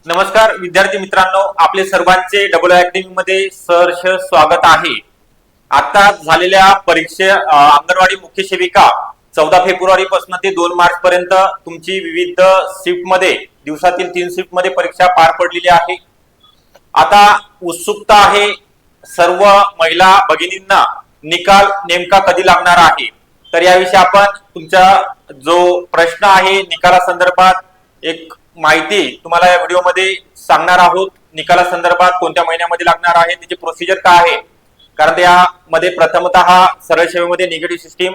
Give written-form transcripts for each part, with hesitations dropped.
नमस्कार विद्यार्थी मित्रांनो, आपले सर्वांचे डबल ऍक्टिंग मध्ये सहर्ष स्वागत आहे। आता झालेल्या परीक्षे अंगणवाडी मुख्य सेविका 14 फेब्रुवारी पासून ते 2 मार्च पर्यंत तुमची विविध शिफ्ट मध्ये दिवसातील 3 शिफ्ट मध्ये परीक्षा पार पडलेली आहे। आता उत्सुकता आहे सर्व महिला भगिनींना निकाल नेमका कधी लागणार आहे। तर याविषयी आपण तुमचा जो प्रश्न आहे निकाला संदर्भात एक माहिती तुम्हाला या व्हिडिओमध्ये सांगणार आहोत। निकाला संदर्भात कोणत्या महिन्यामध्ये लागणार आहे, त्याची प्रोसिजर काय आहे, कारण यामध्ये प्रथमतः सरळ सेवेमध्ये निगेटिव्ह सिस्टीम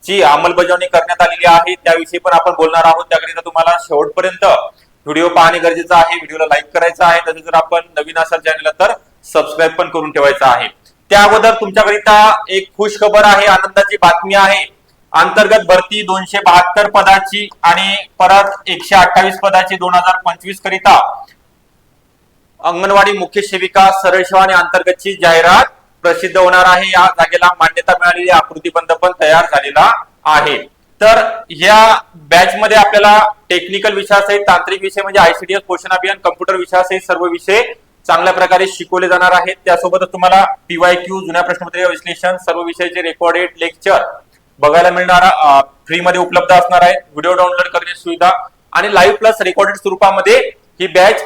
ची अंमलबजावणी करण्यात आलेली आहे, त्याविषयी पण आपण बोलणार आहोत। त्याकरिता तुम्हाला शेवटपर्यंत व्हिडिओ पाहणे गरजेचं आहे। व्हिडिओला लाईक करायचं आहे, तसेच जर आपण नवीन असाल चॅनलला तर सबस्क्राईब पण करून ठेवायचं आहे। त्या अगोदर तुमच्याकरिता एक खुश खबर आहे, आनंदाची बातमी आहे। अंतर्गत भरती 272 पदाची आणि परत 128 पदाची 2025 करिता अंगणवाडी मुख्य सेविका सरळ सेवा आणि अंतर्गतची जाहिरात प्रसिद्ध होणार आहे। या जागेला मान्यता मिळालेली आकृतीबंध पण तयार झालेला आहे। तर या बॅच मध्ये आपल्याला टेक्निकल विषयासहित तांत्रिक विषय म्हणजे आयसीडीएस पोषण अभियान, कम्प्युटर विषयासहित सर्व विषय चांगल्या प्रकारे शिकवले जाणार आहेत। त्यासोबतच तुम्हाला पीवायक्यू, जुन्या प्रश्नपत्रिका विश्लेषण, सर्व विषयाचे रेकॉर्डेड लेक्चर बघायला मिळणार, फ्री मध्ये उपलब्ध असणार आहे। व्हिडिओ डाउनलोड करण्याची सुविधा आणि लाईव्ह प्लस रेकॉर्डेड स्वरूपामध्ये ही बॅच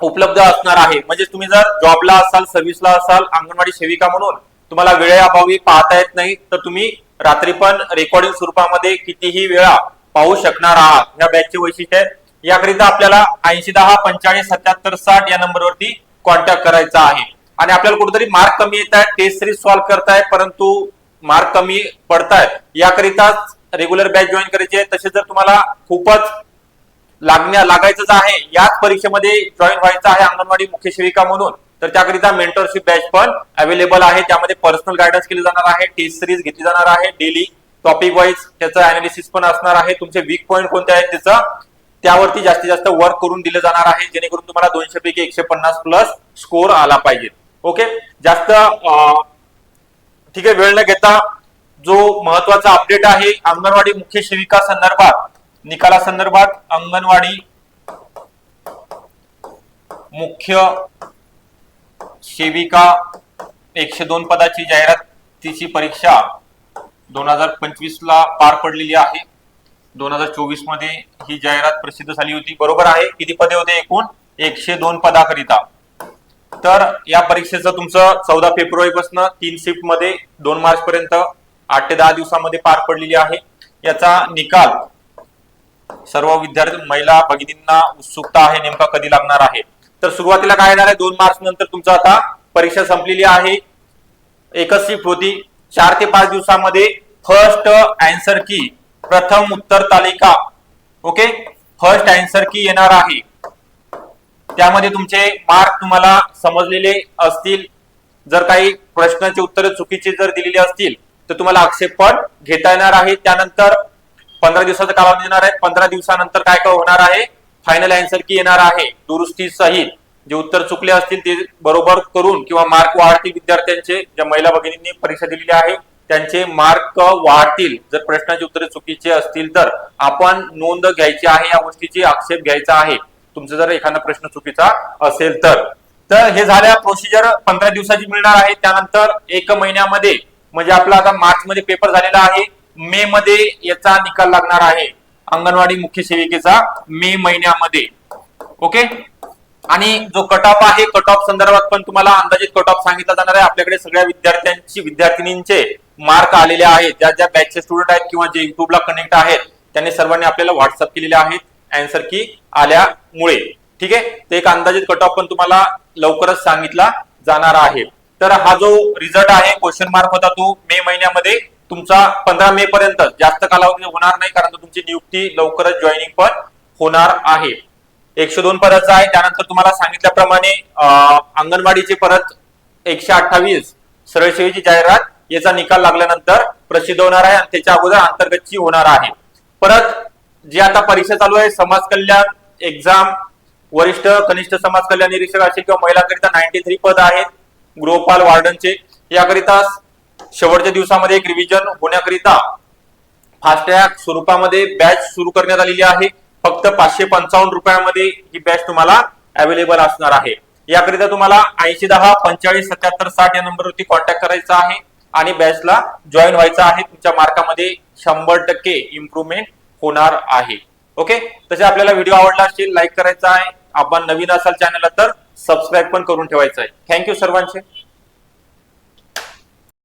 उपलब्ध असणार आहे। म्हणजे तुम्ही जर जॉबला असाल, सर्व्हिसला असाल, अंगणवाडी सेविका म्हणून तुम्हाला वेळेअभावी पाहता येत नाही, तर तुम्ही रात्री पण रेकॉर्डिंग स्वरूपामध्ये कितीही वेळा पाहू शकणार आहात। या बॅचचे वैशिष्ट्य आहे, याकरिता आपल्याला 8010 45 77 60 या नंबरवरती कॉन्टॅक्ट करायचा आहे। आणि आपल्याला कुठेतरी मार्क कमी येत आहे, टेस्ट सिरीज सॉल्व्ह करताय परंतु मार्क कमी पडतायत, याकरिताच रेग्युलर बॅच जॉईन करायची आहे। तसेच जर तुम्हाला खूपच लागायचंच आहे, याच परीक्षेमध्ये जॉईन व्हायचं आहे अंगणवाडी मुख्य सेविका म्हणून, तर त्याकरिता मेंटरशिप बॅच पण अवेलेबल आहे। त्यामध्ये पर्सनल गायडन्स केले जाणार आहे, टेस्ट सिरीज घेतली जाणार आहे, डेली टॉपिक वाईज त्याचं अनालिसिस पण असणार आहे। तुमचे वीक पॉईंट कोणते आहेत त्यावरती जास्तीत जास्त वर्क करून दिले जाणार आहे, जेणेकरून तुम्हाला 200 पैकी 150 प्लस स्कोर आला पाहिजे। ओके, जास्त ठीक आहे, वेळ न घेता जो महत्वाचा अपडेट आहे अंगणवाडी मुख्य सेविका संदर्भात, निकाला संदर्भात अंगणवाडी मुख्य सेविका 102 पदाची जाहिरातीची परीक्षा 2025 ला पार पडलेली आहे। 2024 मध्ये ही जाहिरात प्रसिद्ध झाली होती, बरोबर आहे। किती पदे होते एकूण? 102 पदाकरिता। तर या परीक्षेचं तुमचं 14 फेब्रुवारी पासून 3 शिफ्ट मध्ये 2 मार्च पर्यंत 8 ते 10 दिवसामध्ये पार पडलेली आहे। याचा निकाल सर्व विद्यार्थी महिला भगिनींना उत्सुकता आहे नेमका कधी लागणार आहे। तर सुरुवातीला काय येणार आहे, 2 मार्च नंतर तुमचं आता परीक्षा संपलेली आहे। एकच शिफ्ट होती, 4 ते 5 दिवसामध्ये फर्स्ट आन्सर की, प्रथम उत्तर तालिका, ओके, फर्स्ट आन्सर की येणार आहे। त्यामध्ये तुमचे मार्क तुम्हाला समजलेले असतील। जर काही प्रश्नाची उत्तरे चुकीची जर दिलेली असतील तर तुम्हाला आक्षेप पण घेता येणार आहे। त्यानंतर 15 दिवसाचा कालावधी देणार आहे। 15 दिवसानंतर काय होणार आहे, फायनल आन्सर की येणार आहे, दुरुस्ती सहित। जे उत्तर चुकले असतील ते बरोबर करून किंवा मार्क वाढतील विद्यार्थ्यांचे, ज्या महिला भगिनींनी परीक्षा दिलेली आहे त्यांचे मार्क वाढतील। जर प्रश्नाची उत्तरे चुकीची असतील तर आपण नोंद घ्यायची आहे, या गोष्टीची आक्षेप घ्यायचा आहे तुमचा जर एखादा प्रश्न चुकीचा असेल तर। हे झाल्या प्रोसिजर 15 दिवसाची मिळणार आहे। त्यानंतर 1 महिन्यामध्ये, म्हणजे आपला आता मार्च मध्ये पेपर झालेला आहे, मे मध्ये याचा निकाल लागणार आहे अंगणवाडी मुख्य सेविकेचा, मे महिन्यामध्ये। ओके, आणि जो कट ऑफ आहे, कट ऑफ संदर्भात पण तुम्हाला अंदाजित कट ऑफ सांगितला जाणार आहे। आपल्याकडे सगळ्या विद्यार्थिनींचे मार्क आलेले आहेत, ज्या बॅचचे स्टुडंट आहेत किंवा जे युट्यूबला कनेक्ट आहेत त्यांनी सर्वांनी आपल्याला व्हॉट्सअप केलेले आहेत आन्सर की आल्यामुळे। ठीक आहे, ते एक अंदाजित कट ऑफ पण तुम्हाला लवकरच सांगितला जाणार आहे। तर हा जो रिझल्ट आहे, क्वेश्चन मार्क होता तो मे महिन्यामध्ये तुमचा 15 मे पर्यंत, जास्त कालावधी होणार नाही कारण तुमची नियुक्ती लवकरच जॉईनिंग पण होणार आहे। 102 पदाचा आहे। त्यानंतर तुम्हाला सांगितल्याप्रमाणे अंगणवाडीचे परत 128 सरळ सेवेची जाहिरात याचा निकाल लागल्यानंतर प्रसिद्ध होणार आहे आणि त्याच्या अगोदर अंतर्गतची होणार आहे। परत जी आता परीक्षा चालू आहे, समाज कल्याण एक्झाम, वरिष्ठ कनिष्ठ समाज कल्याण निरीक्षक असेल किंवा महिलांकरिता 93 पद आहेत गृहपाल वार्डनचे। याकरिता शेवटच्या दिवसामध्ये एक रिव्हिजन होण्याकरिता फास्ट ट्रॅक स्वरूपामध्ये बॅच सुरू करण्यात आलेली आहे। फक्त 555 रुपयामध्ये ही बॅच तुम्हाला अवेलेबल असणार आहे। याकरिता तुम्हाला 8010457760 या नंबरवरती कॉन्टॅक्ट करायचा आहे आणि बॅचला जॉईन व्हायचं आहे। तुमच्या मार्कामध्ये 100% इम्प्रुव्हमेंट होणार आहे। ओके, तसे आपल्याला व्हिडिओ आवडला असेल लाईक करायचा आहे, आपण नवीन असाल चॅनलला तर सबस्क्राईब पण करून ठेवायचं आहे। थँक्यू सर्वांचे।